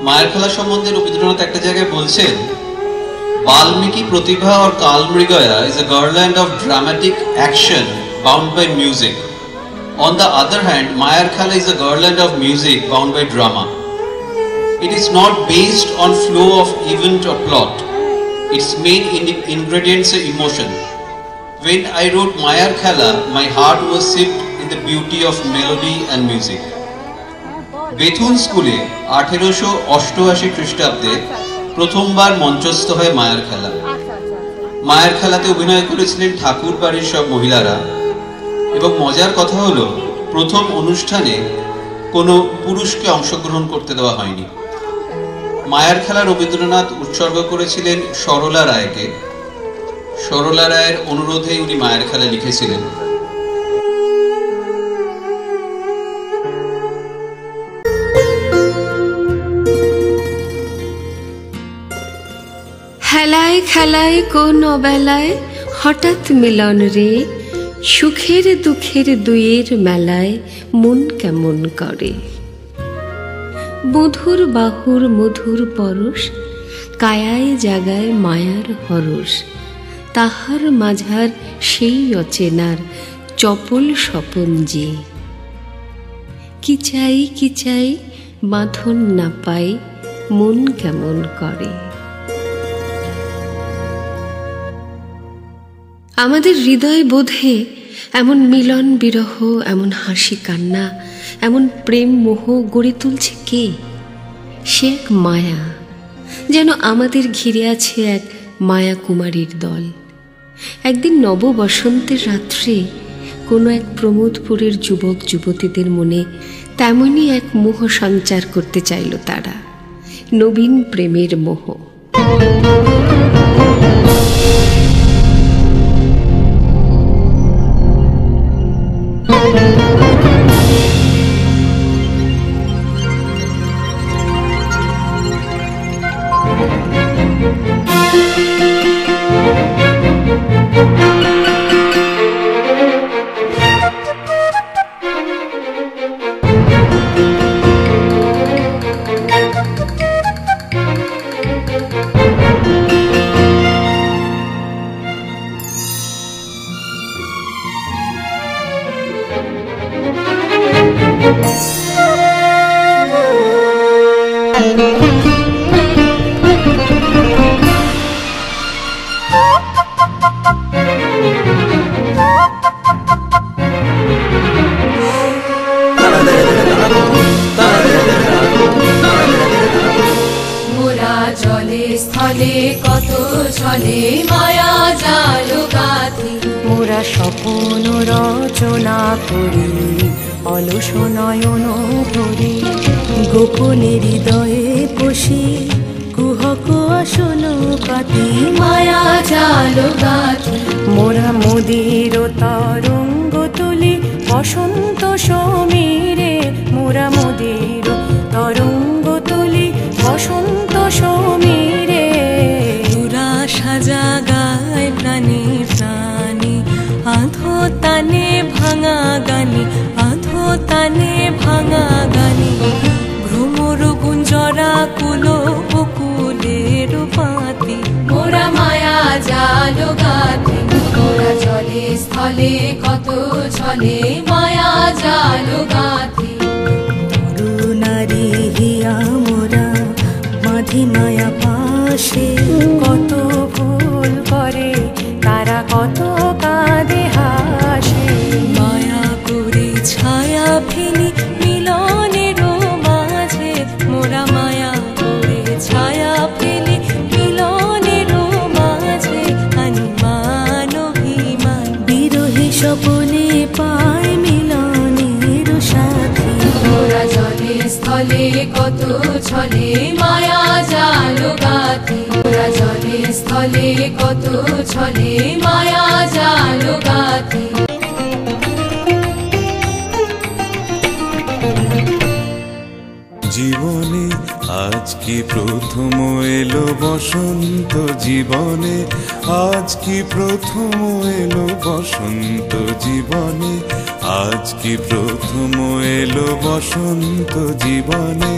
মায়ের খেলা সম্বন্ধে রবীন্দ্রনাথ একটা জায়গায় বলছেন, বাল্মীকি প্রতিভা or Kalmrigaya is a garland of dramatic action bound by music. On the other hand, Mayar Khala is a garland of music bound by drama. It is not based on flow of event or plot. Its main ingredients are emotion. When I wrote Mayar Khala, my heart was steeped in the beauty of melody and music. Bethune স্কুলে 1888 খ্রিস্টাব্দে প্রথমবার মঞ্চস্থ হয় মায়ের খেলা। মায়ের খেলাতে অভিনয় করেছিলেন ঠাকুর বাড়ির সব মহিলারা, এবং মজার কথা হলো প্রথম অনুষ্ঠানে কোনো পুরুষকে অংশগ্রহণ করতে দেওয়া হয়নি। মায়ের খেলা রবীন্দ্রনাথ উৎসর্গ করেছিলেন সরলা রায়কে। সরলা রায়ের অনুরোধে উনি মায়ের খেলা লিখেছিলেন। খেলায় খেলায় কোন অবেলায় হঠাৎ মিলন রে, সুখের দুঃখের দুইয়ের মেলায় মন কেমন করে। মধুর বাহুর মধুর পরশ, কায়ায় জাগায় মায়ার হরস, তাহার মাঝার সেই অচেনার চপল স্বপন যে। কি চাই বাঁধন না পাই, মন কেমন করে। আমাদের হৃদয় বোধে এমন মিলন বিরহ, এমন হাসি কান্না, এমন প্রেম মোহ গড়ে তুলছে কে? সে এক মায়া, যেন আমাদের ঘিরে আছে এক মায়া কুমারীর দল। একদিন নব বসন্তের রাত্রে কোনো এক প্রমোদপুরের যুবক যুবতীদের মনে তেমনই এক মোহ সঞ্চার করতে চাইল তারা, নবীন প্রেমের মোহ। স্বপ্ন রচনা করি অলস নয়ন ভরি, গোপনে হৃদয়ে বসি কুহক আসন পাতি, মায়া জাল গাথি মোরা মোদের তরঙ্গ তুলি বসন্ত সমীরে, মোরা মোদের তরঙ্গ তুলি বসন্ত সমীরে। তুরা সাজা গায় প্রাণী প্রাণী, আধো তানে ভাঙা গানি, আধো তানে ভাঙা গানি, ভ্রমর গুঞ্জরা কুলো বকুলের পাতি, মোরা মায়া জাল গাথি মোরা জলে স্থলে কত ছলে, মায়া জাল গাথি। তরুণারি হিয়া মোরা মাঝি নয়া পাশে, কত ভুল করে তারা কত কাঁদে হাসে, মায়া করে ছায়া ফেলি মিলনের মাঝে, মোরা মায়া করে ছায়া ফেলি মিলনের মাঝে, আনিমান অভিমান বিরোহী স্বপনে পায় মিলনের সাথী, মোরা জলে স্থলে কত ছলে, মায়া জাল গাথি মোরা জলে স্থলে কত ছলে, মায়া জাল গাথি। জীবনে আজ কি প্রথম এলো বসন্ত, জীবনে আজ কি প্রথম এলো বসন্ত, জীবনে আজ কি প্রথম এলো বসন্ত জীবনে।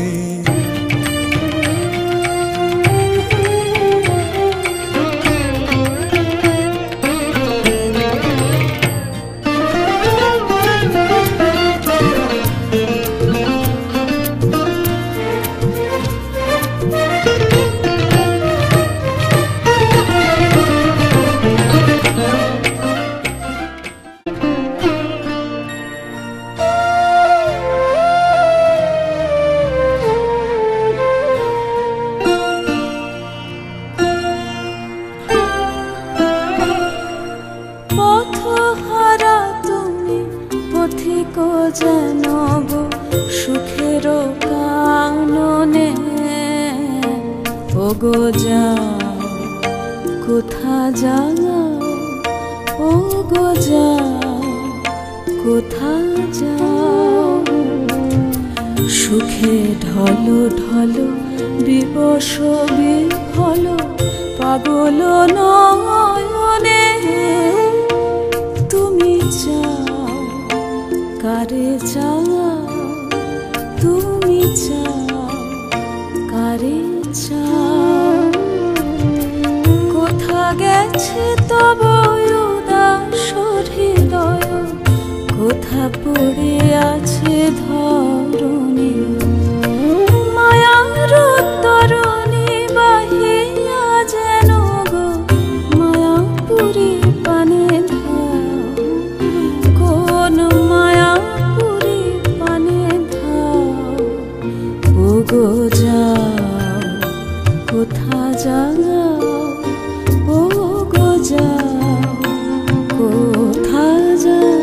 কাননে ওগো যাও কোথা যাও ওগো যাও কোথা যাও সুখে ঢলো ঢলো বিবশ বিফল পাগল নয়নে তুমি চাও কারে চাও তুমি চাও কারে চাও কোথা গেছে তব উদাস হৃদয় কোথা পড়ে আছে ধরণী মায়ার তরণী বাহিয়া যেন গো মায়াপুরী পানে ধাও কোন মায়াপুরী পানে ধাও ওগো যাও কোথা যাও ওগো যাও কোথা যাও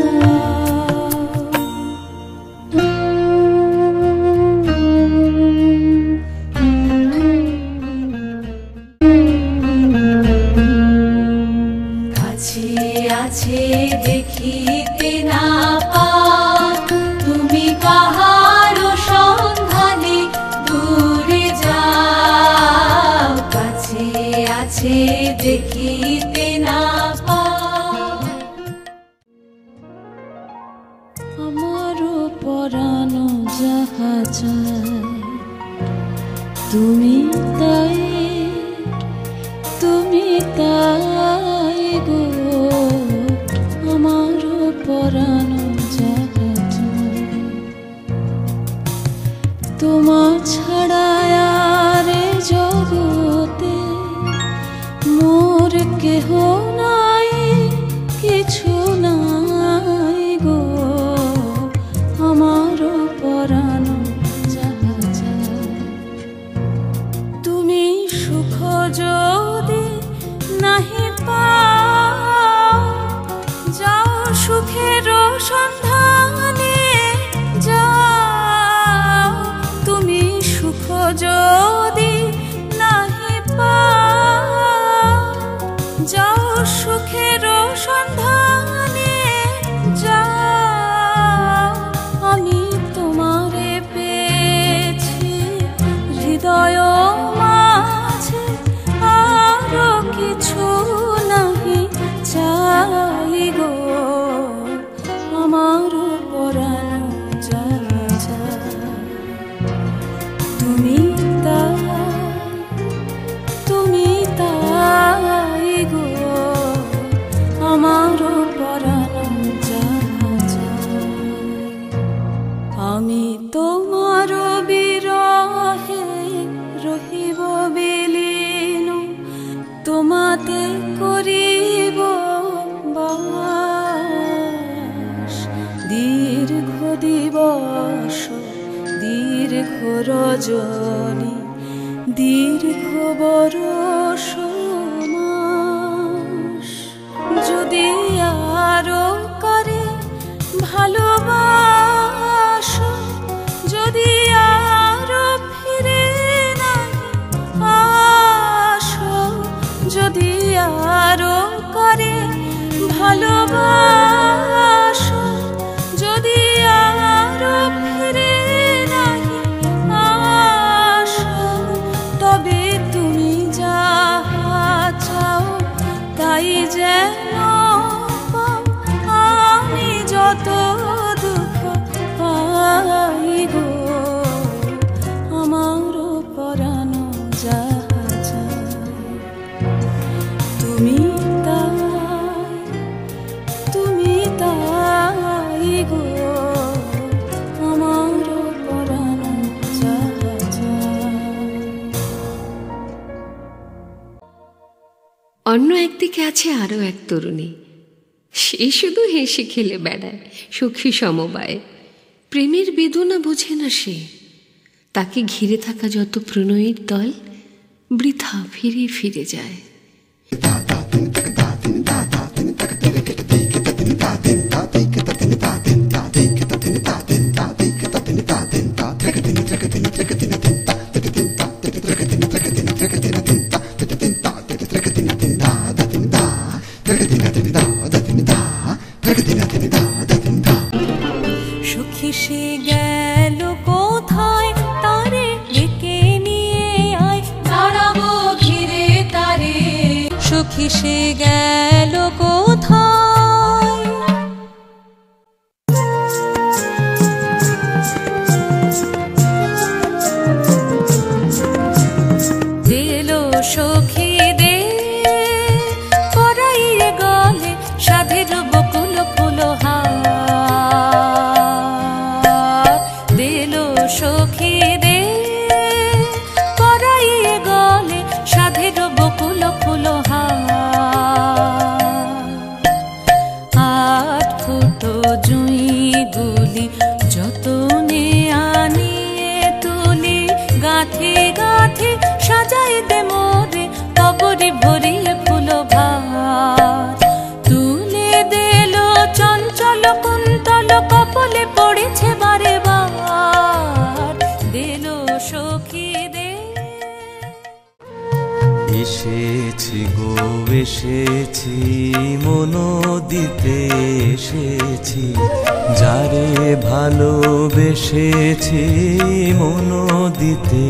আছে দেখিতে না পাও তুমি কাহার সন্ধানে দূরে যাও কাছে আছে দেখিতে না পাও আমার পরাণ যাহা চায় তুমি তাই গো আমার পরাণ যাহা চায় তোমার ছাড়া আর জগতে মোর কেহ নাই কিছু নাই গো আমার পরাণ যাহা চায় তুমি সুখ যদি নাহি পাও যাও সুখের সন্ধানে যাও তুমি সুখ যদি নাহি পাও যাও সুখের সন্ধানে যাও আমি তোমারে পেয়েছি হৃদয় মাঝে আরো কিছু নাহি চাই গো আমার পরাণ যাহা চায় তুমি তাই গো আমার পরাণ যাহা চায় আমি তোমার বিরহে রহিব বিলীন তোমাতে করিব বাস দীর্ঘ দিবস দীর্ঘ রজনী দীর্ঘ বরষ মাস যদি আরো করে ভালোবাস যদি আরো ফিরে নাহি আসো যদি আরো করে ভালোবাসো যদি আরো ফিরে নাহি আসো তবে তুমি যাহা চাও তাই যেন পাও আমি যত দুঃখ পাই গো আমার পরাণ যাহা চায় তুমি তাই গো আমার পরাণ যাহা চায়। অন্য একদিকে আছে আরো এক তরুণী, সে শুধু হেসে খেলে বেড়ায় সখী সমবায়। প্রেমের বেদনা বোঝে না সে, তাকে ঘিরে থাকা যত প্রণয়ীর দল বৃথা ফিরে ফিরে যায়। Take সখী সে গেল কোথায়? দিলো সখী দে পরাইয়ে গলে সাধের বকুল ফুলহার। দিলো সখী দে পরাইয়ে গলে সাধের বকুল ফুলহার। 8 ফুটো জুঁই গুলি যতনে আনিয়ে তুলি গাঁথি গাঁথি সাজাই দে মোরে কবরি ভরিয়ে ফুল ভার। তুলে দিল চঞ্চল কুন্তল কপলে পড়েছে বারে বার। দিল সখী দে। এসেছি গো এসেছি মন দিতে এসেছি, যারে ভালোবেসেছি মন দিতে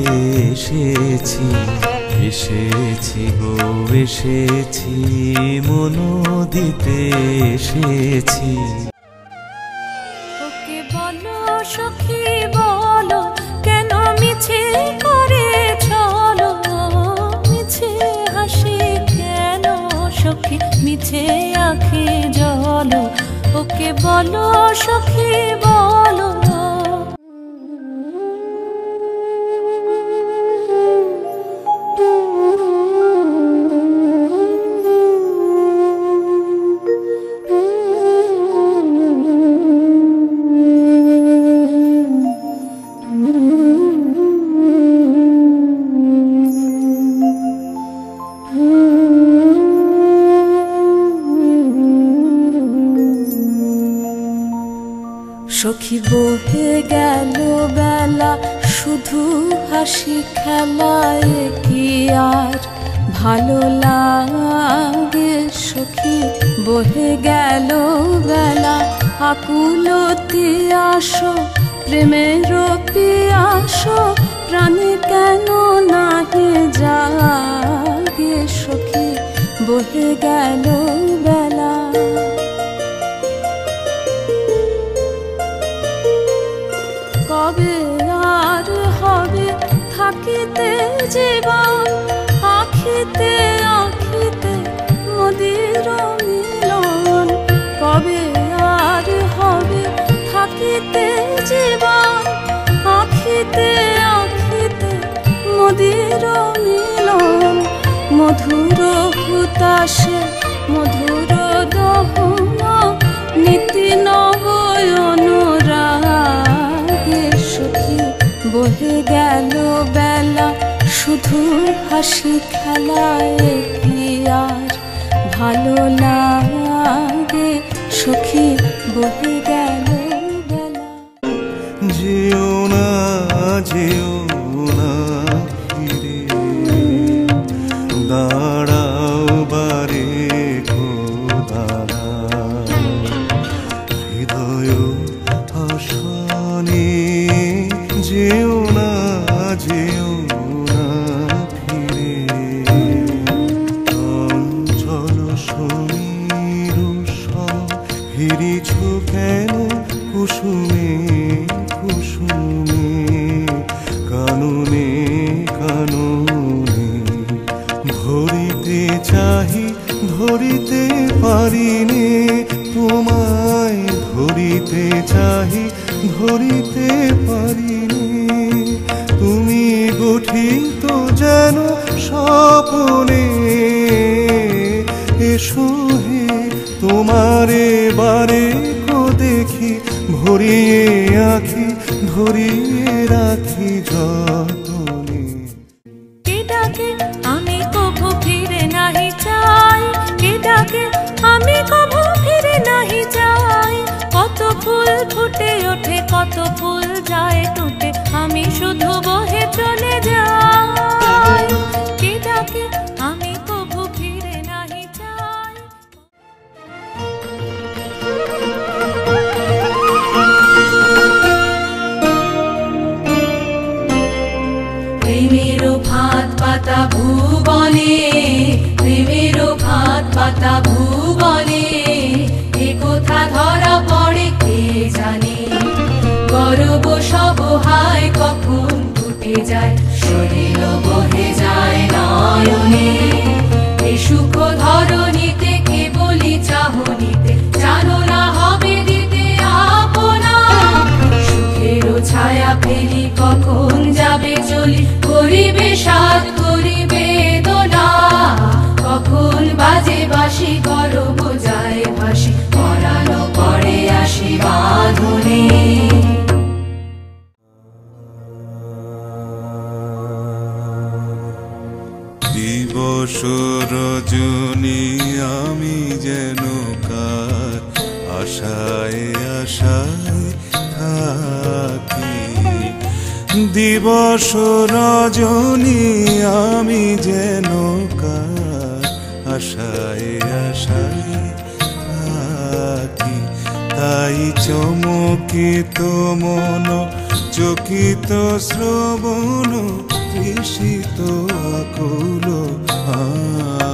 এসেছি। এসেছি গো এসেছি মন দিতে এসেছি। ওকে বলো সখী বলো কেন মিছে করে চলো, মিছে হাসি কেন সখী মিছে আঁখি জলো। ওকে বলো সখী বলো। সখী বহে গেল বেলা শুধু হাসি খেলায় কি আর ভালো লাগে। সখী বহে গেল বেলা আকুলতি আসো প্রেমের পিয়াসো প্রাণে কেন নাহি জাগে। সখী বহে গেল বেলা। কবে আর হবে থাকিতে জীবন আখিতে আখিতে মদির মিলন। কবে আর হবে থাকিতে জীবন আখিতে আখিতে মদির মিলন। মধুর হুতাশে মধুর দহন নীতি নবয়নুরাগে। সখী বহে গেল বেলা শুধু হাসি খেলায় কি আর ভালো লাগে। সখী বহে গেল বেলা। যেও না যেও না ফিরে, দাঁড়াও বারে গো দাঁড়াও। হৃদয় আসনে যেও না যেও না ফিরে। চঞ্চল সমীর ফিরিছ কেন কুসুমে কুসুমে কাননে কাননে। ধরিতে চাহি ধরিতে পারিনে তোমায়, ধরিতে চাহি ধরিতে পারিনে। তুমি গঠিত যেন স্বপনে, এসো হে তোমারে বারে কো দেখি ভরিয়ে আঁখি ধরিয়ে রাখি যতনে। কে ডাকে আমি কভু ফিরে নাহি চাই, কে ডাকে আমি কভু ফিরে নাহি যাই। কত ফুল ফুটে ওঠে কত ফুল যায় টুটে, আমি শুধু বহে চলে যাই। কে ডাকে আমি কভু ফিরে নাহি চাই। প্রেমেরও ভাত পাতা ভুবনে, প্রেমেরও হাত পাতা ভুবনে, এ কথা ধরা পড়ে কে জানে। গর্ব সব হায় কখন ফুটে যায়, শরীর বহে যায় নয়নে। এ সুখ ধরণীতে কেবলই চাহনিতে, জানো না হবে দিতে আপনা। সুখেরও ছায়া ফেলি কখন যাবে চলি, করিবে সাধ করিবে দোলা। কখন বাজে বাঁশি গরব যায় ভাসি, পরানো পড়ে আসি বাঁধনে। দিবস রজনী আমি যেন কার আশায় আশায় থাকি। দিবস রজনী আমি যেন কার আশায় আশায় থাকি। তাই চমকিত মন চকিত শ্রবণ, তৃষিত আকুল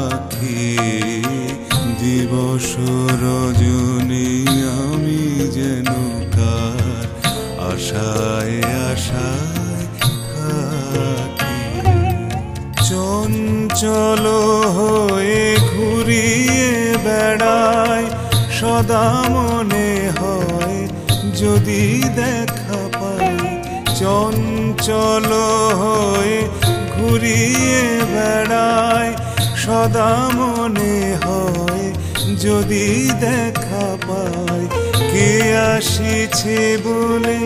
আখি। দিবস রজনী আমি যেন কার আশায় আশায় থাকি। চঞ্চল হয়ে ঘুরিয়ে বেড়ায়, সদা মনে হয় যদি দেখা পাই। চঞ্চল হয়ে ঘুরিয়ে বেড়ায়, সদা মনে হয় যদি দেখা পাই। কে আসিছে বলে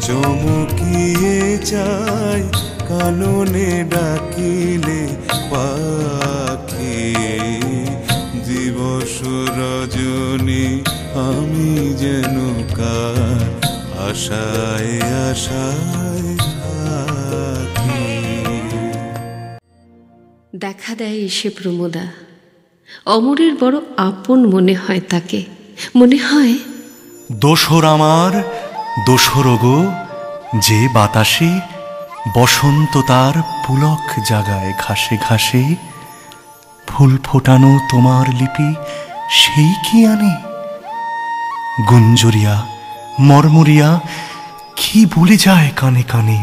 চমকিয়ে চাই, কাননে ডাকিলে পাখি। দিবস রজনী আমি যেন কার আশায় আশায় থাকি। দেখা দেয় এসে প্রমোদা, অমরের বড় আপন মনে হয় তাকে। মনে হয় দোসর আমার দোসর গো, যে বাতাসে বসন্ত তার পুলক জাগায় ঘাসে ঘাসে। ফুল ফোটানো তোমার লিপি সেই কি আনে, গুঞ্জরিয়া মর্মরিয়া কি বলে যায় কানে কানে।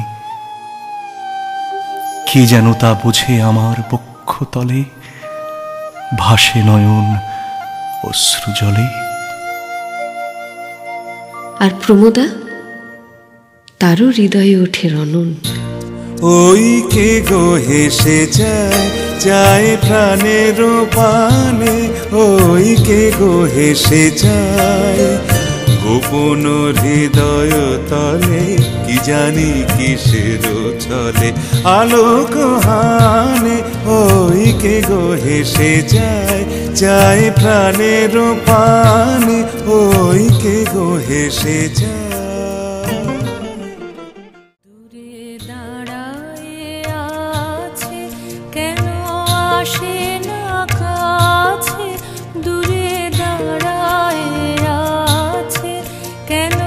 কে যেন তা বোঝে আমার বক্ষতলে, ভাসে নয়ন অশ্রু জলে। আর প্রমোদা, তারও হৃদয়ে ওঠে রনন। ওই কে গো হেসে যায় যায় প্রাণের পানে, ওই কে গো হেসে যায় গোপন হৃদয় তলে। কি জানি কিসের ছলে আলোক হানে, ওই কে গো হেসে যায় যায় প্রাণের পানে, ওই কে গো হেসে যায়। আসে না কাছে, দূরে দাঁড়ায় আছে, কেন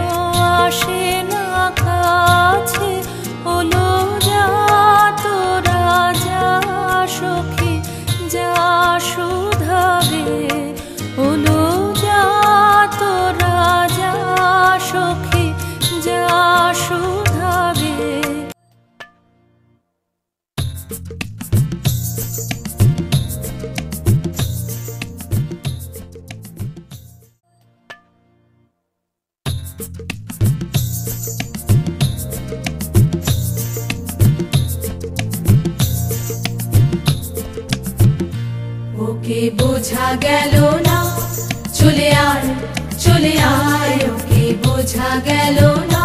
আসে না কাছে। ওলো যা তোরা যা সখী যা শুধাবে, ওলো যা তোরা যা সখী যা শুধাবে। ওকে বোঝা গেল না, চলে আয় চলে আয়। ওকে বোঝা গেল না,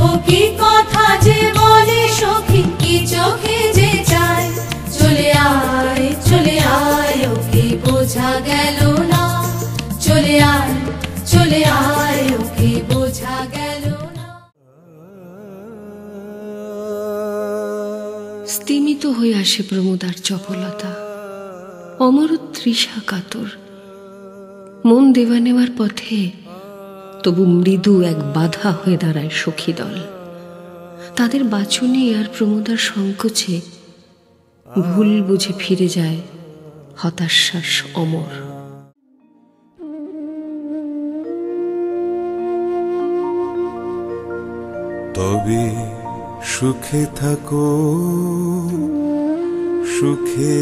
ও কি কথা যে বলে সখী, কি চোখে যে চায়। চলে আয় চলে আয়, ওকে বোঝা গেল না, চলে আয় চলে আয়। ওকে বোঝা গেল না। স্তিমিত হয়ে আসে প্রমোদার চপলতা, অমর তৃষা কাতর। মন দেওয়া নেওয়ার পথে তবু মৃদু এক বাধা হয়ে দাঁড়ায় সখী দল। তাদের বাচনে আর প্রমোদার সংকোচে ভুল বুঝে ফিরে যায় হতাশ্বাস অমর। তবে সুখে থাকো, সুখে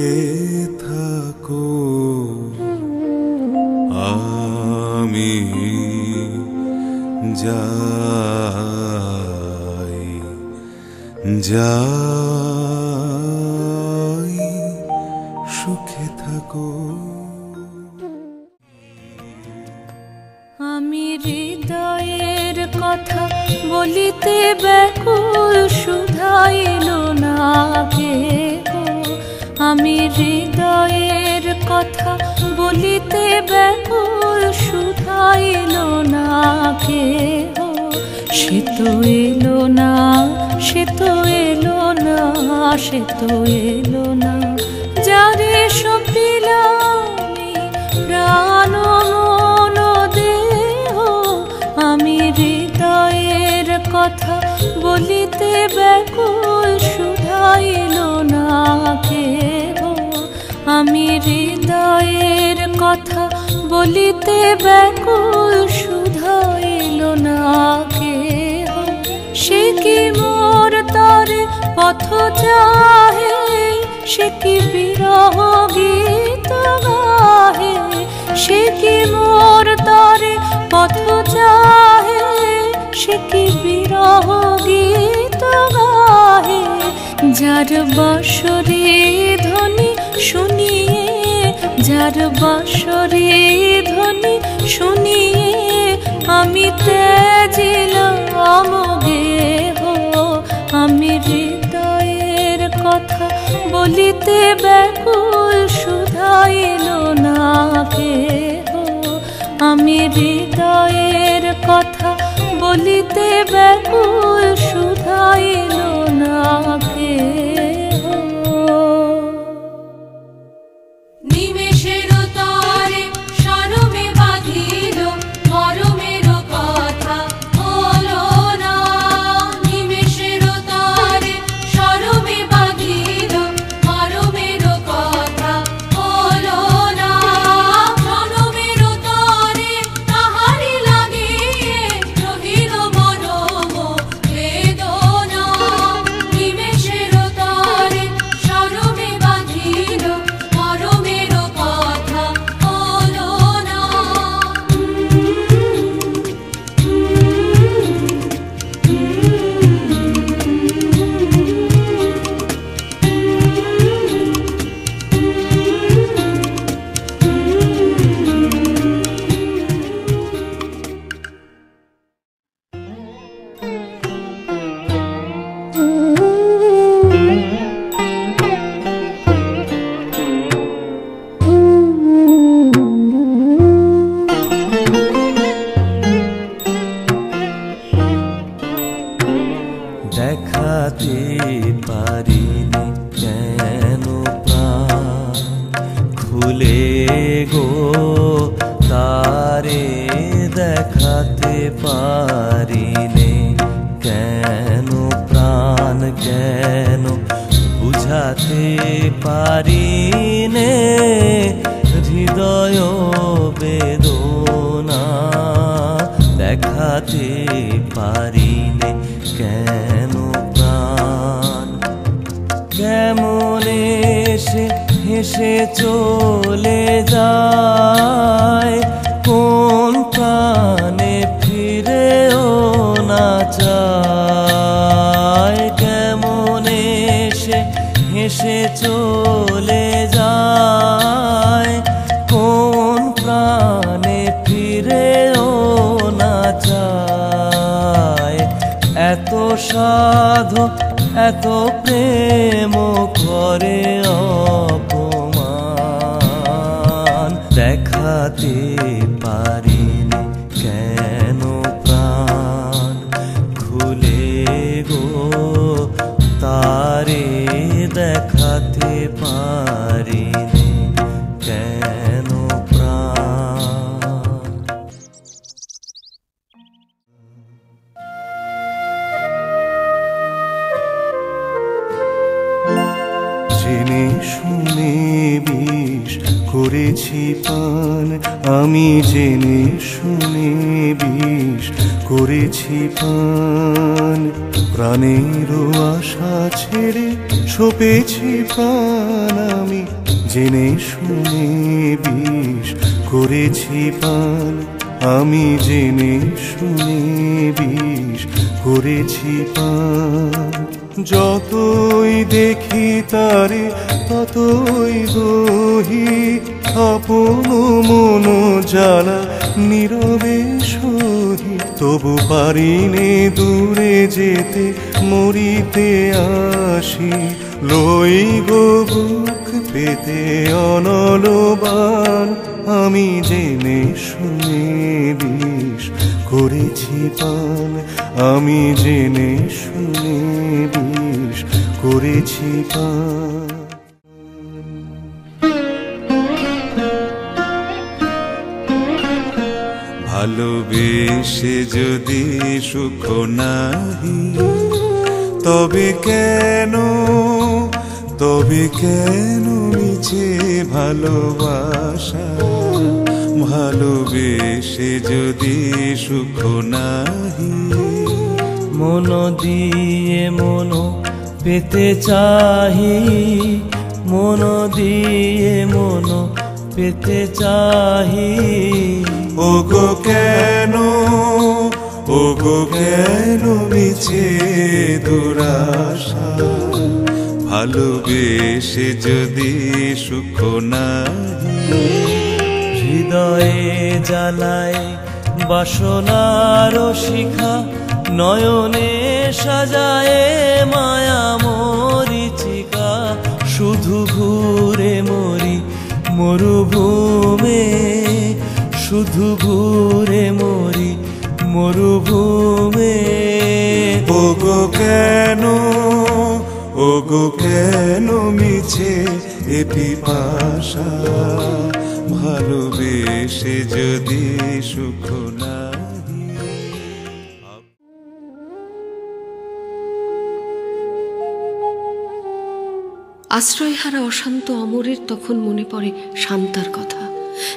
থাকো, আমি যাই যাই, সুখে থাকো। আমি হৃদয়ের কথা বলিতে ব্যাকুল, শুধাইল না কেহ। আমি হৃদয়ের কথা বলিতে ব্যাকুল, শুধাইল না কেহ। সে তো এলো না, সে তো এলো না, সে তো এলো না, যারে সপিলামি প্রাণ মন দেহ। আমি হৃদয়ের কথা বলিতে ব্যাকুল, শুধাইল না কেহ। আমি হৃদয়ের কথা বলিতে ব্যাকুল, শুধাইল না কেহ। সে কি মোর তরে পথ চাহে, সে কি বিরহ গীত গাহে। সে কি মোর তরে পথ চাহে, সে কি বিরহ গীত গাহে। যার বাঁশরি ধ্বনি শুনিয়ে, যার বাঁশরি ধ্বনি শুনিয়ে আমি ত্যাজিলাম গেহ। আমি হৃদয়ের কথা বলিতে ব্যাকুল, শুধাইল না কেহ। আমি হৃদয়ের কথা বলিতে ব্যাকুল, শুধাইল না কেহ। নিমেষের তরে শরমে বাঁধিল মরমের কথা হলো না। নিমেষের তরে শরমে বাঁধিল মরমের কথা হলো না। জনমের তরে তাহারি লাগিয়ে রহিল মরম বেদনা। নিমেষের তরে শরমে বাঁধিল মরমের কথা হলো না। দেখাতে পারিনি কেন প্রাণ খুলে গো তারে। দেখাতে পারিনি কেন প্রাণ, কেন বুঝাতে পারিনে হৃদয় বেদনা। দেখাতে পারিনে কেন প্রাণ, কেমন এসে হেসে চলে যায়। কোন প্রাণে ফিরেও না চায়। কেমন এসে হেসে চলে যায়। কোন প্রাণে ফিরেও না চায়। এত সাধু এত প্রেম করে অপমান। দেখাতে পারিনি কেন প্রাণ খুলে গো তারে। দেখাতে পারিনি কেন প্রাণ। যিনি শুনে বিষ করেছি পান, আমি জেনে শুনে বিষ করেছি পান। প্রাণেরও আশা ছেড়ে সপেছি প্রাণ, আমি জেনে শুনে বিষ করেছি পান, আমি জেনে শুনে বিষ করেছি পান। যতই দেখি তারে ততই দহি, আপন মন জ্বালা নীরবে সহি। তবু পারিনে দূরে যেতে, মরিতে আসি, লই গো বুক পেতে অনলবান। আমি জেনে শুনে বিষ করেছি পান, আমি জেনে শুনে বিষ করেছি পান। ভালোবেসে যদি সুখ নাহি, তবে কেন মিছে ভালোবাসা? ভালোবেসে যদি সুখ নাহি, মন দিয়ে মন পেতে চাহি, মন দিয়ে মন পেতে চাহি। ওগো কেন মিছে দুরাশা? ভালোবেসে যদি সুখ নাহি, হৃদয়ে জ্বালায় বাসনার শিখা, নয়নে সাজায় মায়া মরিচিকা। শুধু ঘুরে মরি মরুভূমে, শুধু ঘুরে মরি মরুভূমে। ওগো কেন মিছে এ পিপাসা? ভালোবেসে যদি সুখ নাহি। আশ্রয়হারা অশান্ত অমরের তখন মনে পড়ে শান্তার কথা।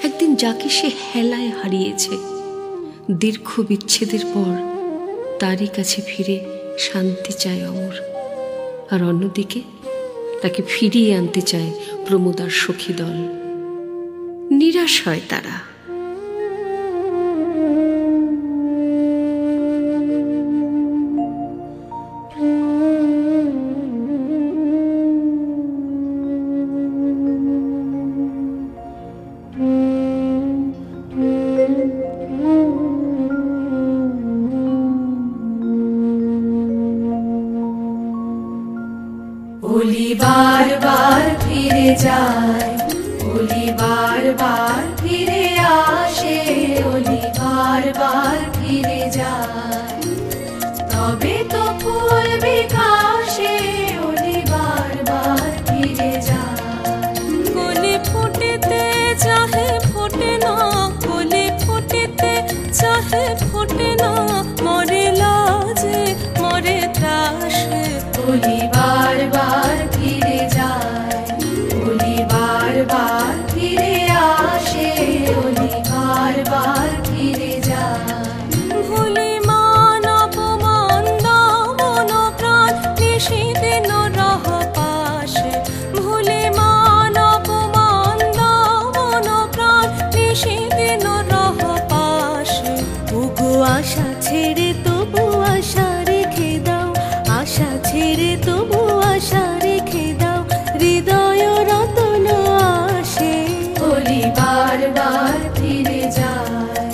একদিন যাকে সে হেলায় হারিয়েছে, দীর্ঘ বিচ্ছেদের পর তারই কাছে ফিরে শান্তি চায় অমর। আর অন্যদিকে তাকে ফিরিয়ে আনতে চায় প্রমোদার সখী দল। নিরাশ হয় তারা। ওলি বারবার ফিরে যায়, ওলি বারবার ফিরে আসে, ওলি বারবার ফিরে যায়। তবে তো ফুল বিকাশে ওলি বারবার ফিরে যায়। কলি ফুটেতে চাহে ফোটে না, কলি ফুটেতে চাহে ফোটে না, মরে লাজে মরে ত্রাসে। ওলি বারবার ফিরে যায়, ওলি বারবার ফিরে আসে, ওলি বারবার ফিরে যায়। ভুলি মান অপমান দামন প্রাণ নিশিদিন রহ পাশে, ভুলি মান অপমান দামন প্রাণ নিশিদিন রহ পাশে। ওগো আশা ছেড়ে তবু আশা রেখে দাও, আশা ছেড়ে তবু আশা রেখে দাও, হৃদয় রতন আসে। ওলি বারবার ফিরে যায়,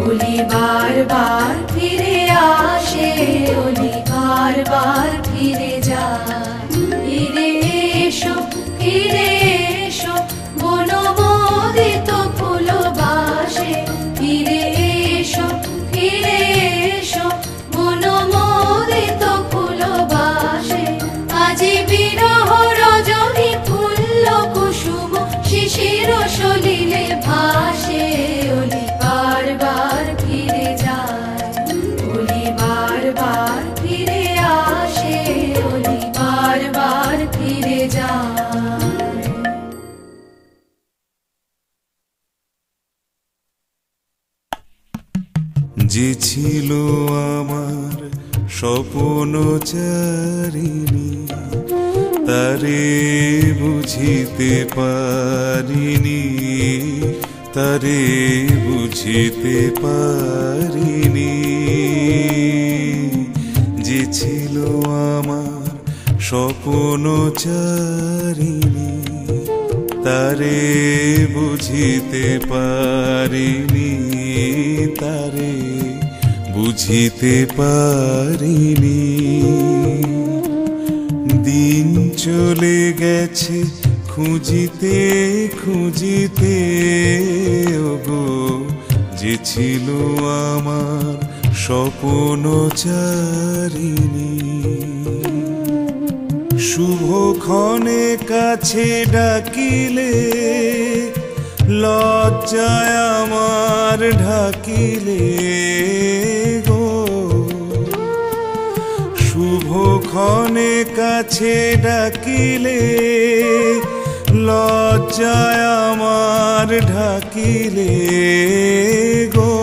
ওলি বারবার ফিরে আসে, ওলি বারবার ফিরে যায়। ফিরে এসো ফিরে এসো বনমোদিত ফুলবাসে, ফিরে এসো ফিরে এসো বনমোদিত ফুলবাসে। আজি বিরহ রজনী ফুল্ল কুসুম শিশির সলিলে ভাসে। ওলি বারবার ফিরে যায়, ওলি বারবার ফিরে আসে, যে ছিল আমার স্বপ্নচারিণী, তারে বুঝিতে পারিনি, তারে বুঝিতে পারিনি। যে ছিল আমার স্বপ্নচারিণী, তারে বুঝিতে পারিনি, তারে বুঝিতে পারিনি। দিন চলে গেছে খুঁজিতে খুঁজিতে, ওগো যে ছিল আমার স্বপ্নচারিণী। শুভক্ষণে কাছে ডাকিলে, লজ্জায় আমার ঢাকিলে গো। শুভক্ষণে কাছে ডাকিলে, লজ্জায় আমার ঢাকিলে গো।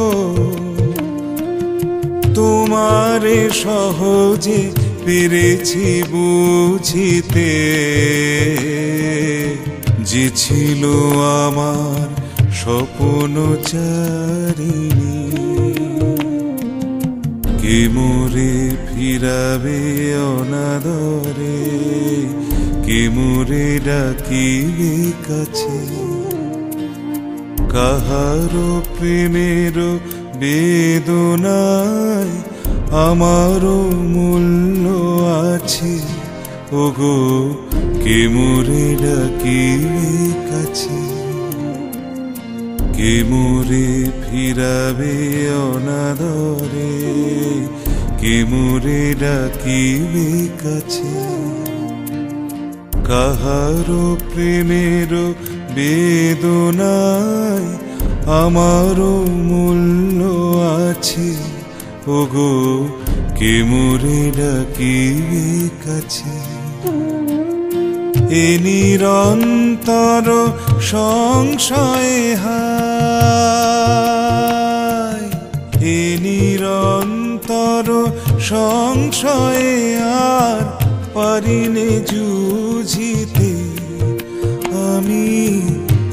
তোমারে সহজে পেরেছি বুঝিতে, যে ছিল আমার স্বপ্নচারিণী। কে মোরে ফিরাবে অনাদরে, কে মোরে ডাকিবে কাছে। কাহারো প্রেমের বেদনায় আমারও মূল্য আছে, ওগো কে মোরে ডাকিবে কাছে। কে মোরে ফিরাবে অনাদরে, কে মোরে ডাকিবে কাছে। কাহারো প্রেমের বেদনায় আমারও মূল্য আছে, ওগো কে মোরে ডাকিবে কাছে। এ নিরন্তর সংশয়ে হায়, এ নিরন্তর সংশয়ে আর পারিনে যুঝিতে। আমি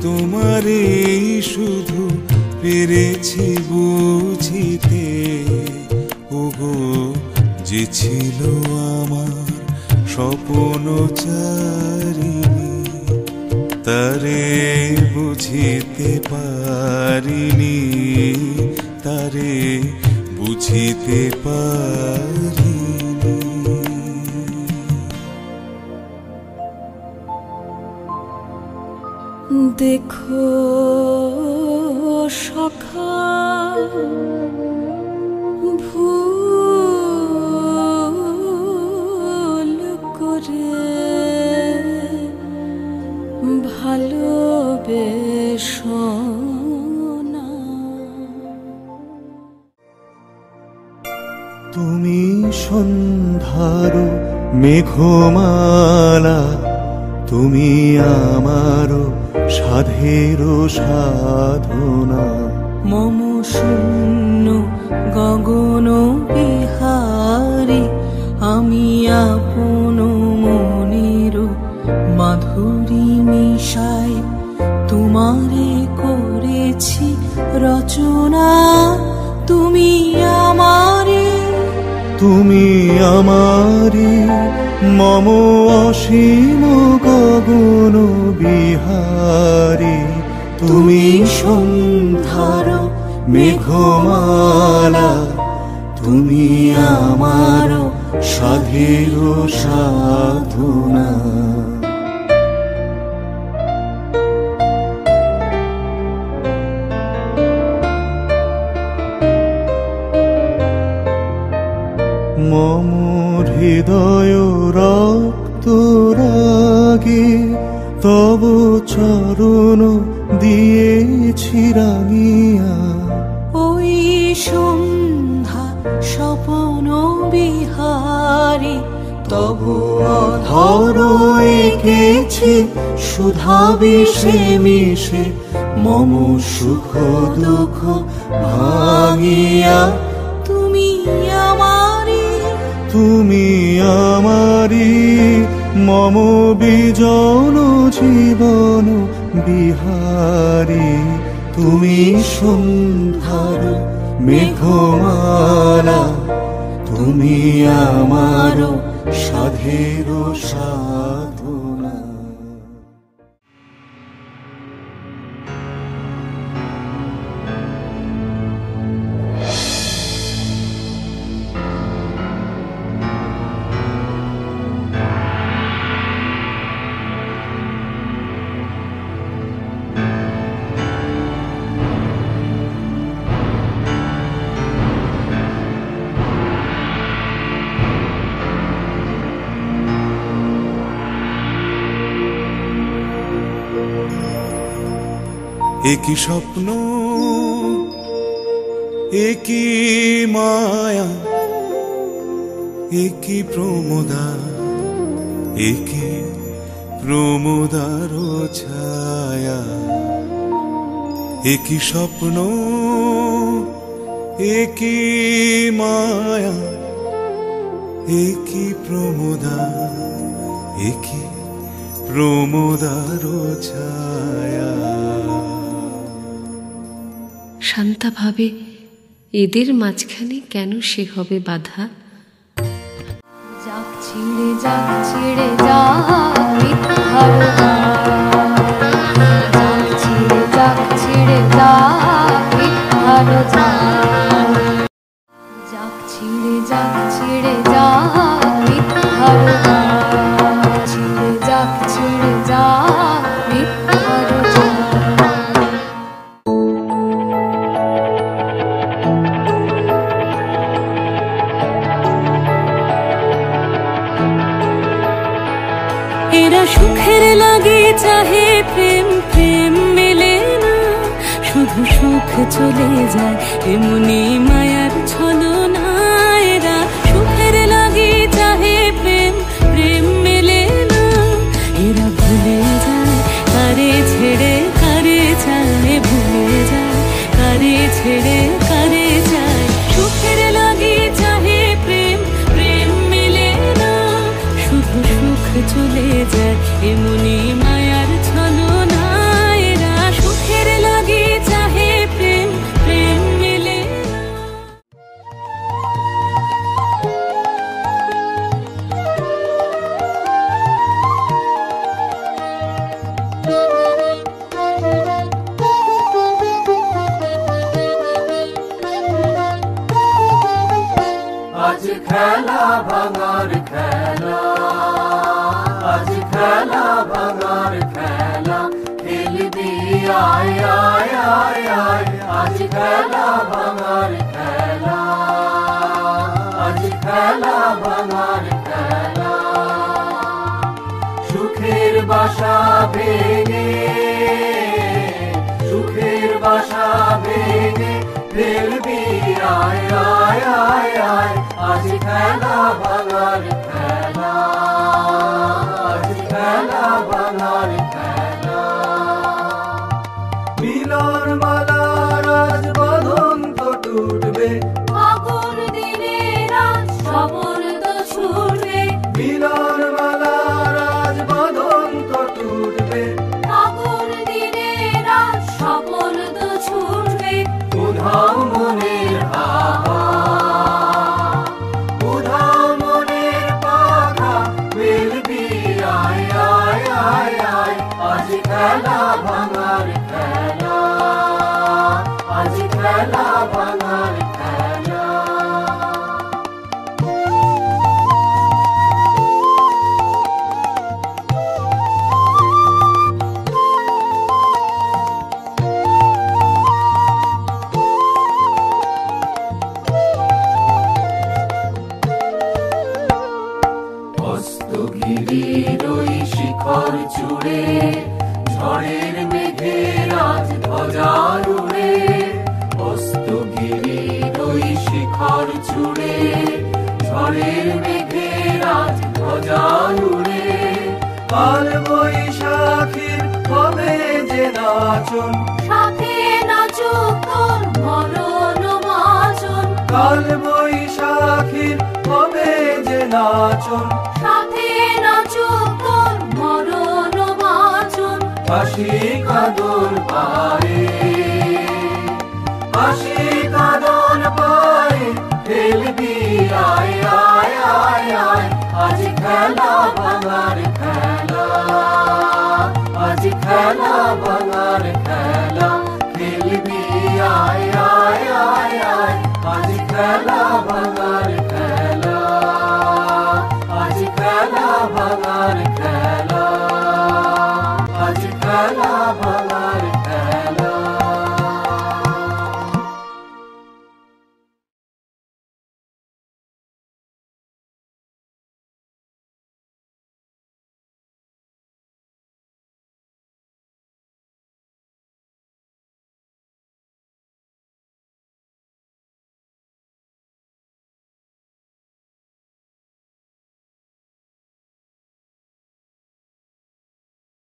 তোমারে শুধু পেরেছি বুঝিতে, ওগো যে ছিল আমার স্বপ্নচারিণী। তারে বুঝিতে পারিনি, তারে বুঝিতে পারিনি। দেখো সখা ভুল করে ভালোবেসো না। তুমি সন্ধ্যার মেঘমালা, তুমি আমার সাধের সাধনা। মম শূন্য গগন বিহারী, আমি আপন মনের মাধুরী মিশাই তোমারে করেছি রচনা। তুমি আমারে, তুমি আমারি মম অসীম গগন বিহারী। তুমি সন্ধ্যার মেঘমালা, তুমি আমার সাধের সাধনা। মম হৃদয় রক্ত রাগে, তব চরণ দিয়েছি রাঙিয়া। ওই সন্ধ্যা স্বপ্ন বিহারী, তবু অধর এঁকেছি সুধা বিষে মিশে মম সুখ দুঃখ ভাঙিয়া তুমি আমারি, তুমি আমারি, মম বিজন জীবন বিহারী। তুমি সন্ধ্যার মেঘমালা, তুমি আমার সাধের সাধনা। একই স্বপ্ন, একই মায়া, একই প্রমোদা, একই প্রমোদার ছায়া। একই স্বপ্ন, একই মায়া, একই প্রমোদা, একই প্রমোদার ছায়া। শান্তা ভাবে, এদের মাঝখানে কেন সে হবে বাধা? যাক ছিড়ে যাক ছিড়ে যাক মিথ্যার যাক ছিড়ে যাক ছিড়ে যাক মিথ্যার যাক ছিড়ে যাক ছিড়ে যাক মিথ্যার ছিড়ে যাক ছিড়ে যাক মিথ্যার এরা সুখের লাগে চাহে প্রেম, প্রেম মেলে না, শুধু সুখ চলে যায় এমনি মায়ার ছলনা। এরা সুখের লাগে চাহে প্রেম, প্রেম মেলে না, এরা ভুলে যায় কারে ছেড়ে কারে চায়, ভুলে যায় কারে ছেড়ে কারে চায়। সুখের লাগে চাহে প্রেম, প্রেম মেলে না, শুধু সুখ চলে যায় এমনি মায়ার ছলনা। এরা সুখের লাগে চাহে প্রেম, প্রেম মেলে না। আজ খেলা ভাঙার খেলা, আজ খেলা ভাঙার খেলা, খেলবি আয় আয় আয় আয়। আজ খেলা ভাঙার খেলা, আজ খেলা ভাঙার খেলা। সুখের বাসা ভেঙে, সুখের বাসা ভেঙে খেলবি আয় আয় আয় আয়। আজ খেলা ভাঙার খেলা, আজ খেলা ভাঙার খেলা। মিলন মালার আজ বাঁধন তো টুটবে, আগুন দিনে রাত সবর তো ছুটবে। মিলন মালার আজ বাঁধন তো টুটবে, আগুন দিনে রাত সবর তো ছুটবে। উধাও মনের হাওয়া, উধাও মনের পাখা, মেলবি আয় আয় আয় আয়। আজ খেলা ভাঙার খেলা, আজ খেলা ভাঙার খেলা। অস্তগিরির ওই শিখর চূড়ে, ঝড়ের মেঘের আজ ধ্বজা উড়ে। অস্তগিরির ওই শিখর চূড়ে, ঝড়ের মেঘের আজ ধ্বজা উড়ে। কাল বৈশাখীর হবে যে নাচন, সাথে নাচুক তোর মরণ মাজন, কাল বৈশাখীর হবে যে নাচন, সাথে নাচুক তোর মরণ মাজন। হাসি কাঁদন পায়ে, হাসি কাঁদন পায়ে খেলবি আয় আয় আয় আয়, আজ খেলা ভাঙার খেলা, আজ খেলা